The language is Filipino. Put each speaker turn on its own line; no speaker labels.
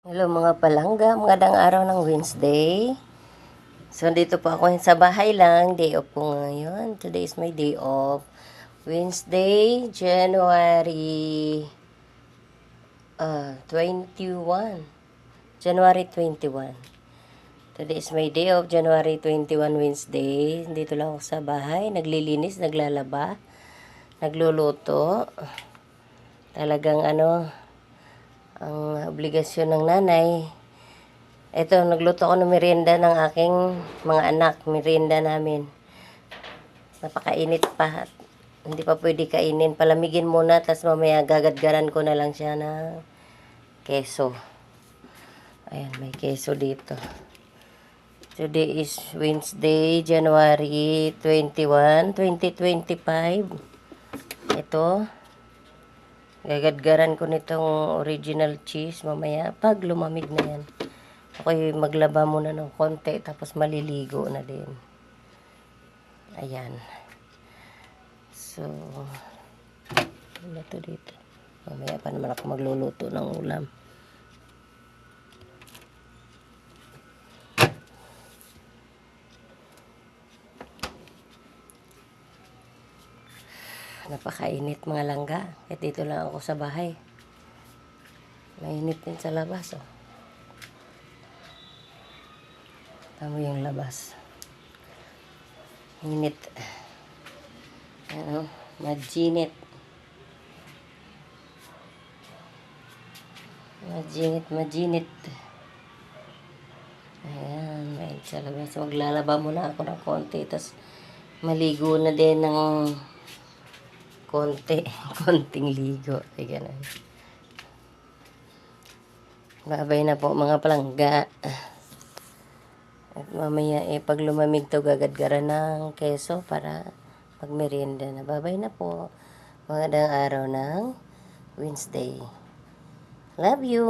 Hello mga palangga, magandang araw ng Wednesday. So dito po ako sa bahay lang, day off ko ngayon. Today is my day off. Wednesday, January 21. January 21. Today is my day off, January 21 Wednesday. Dito lang ako sa bahay, naglilinis, naglalaba, nagluluto. Talagang ang obligasyon ng nanay. Ito, nagluto ako ng merienda ng aking mga anak. Merienda namin. Napakainit pa. Hindi pa pwede kainin. Palamigin muna, tapos mamaya gagadgaran ko na lang siya ng keso. Ayan, may keso dito. Today is Wednesday, January 21, 2025. Ito. Gagadgaran ko nitong original cheese mamaya pag lumamig na yan. Ako'y maglaba muna ng konti tapos maliligo na din. Ayan. So, ano to dito? Mamaya pa naman ako magluluto ng ulam. Napakainit mga langga. At dito lang ako sa bahay. Mainit din sa labas, oh. Tama yung labas. Init. Majinit. Majinit. Ayan, mainit sa labas. Maglalaba muna ako ng konti. Tapos maligo na din ng konting ligo. Ay, ganun. Babay na po mga palangga. At mamaya pag lumamig to gagadgaran ng keso para magmerienda na. Babay na po. Magandang araw ng Wednesday. Love you!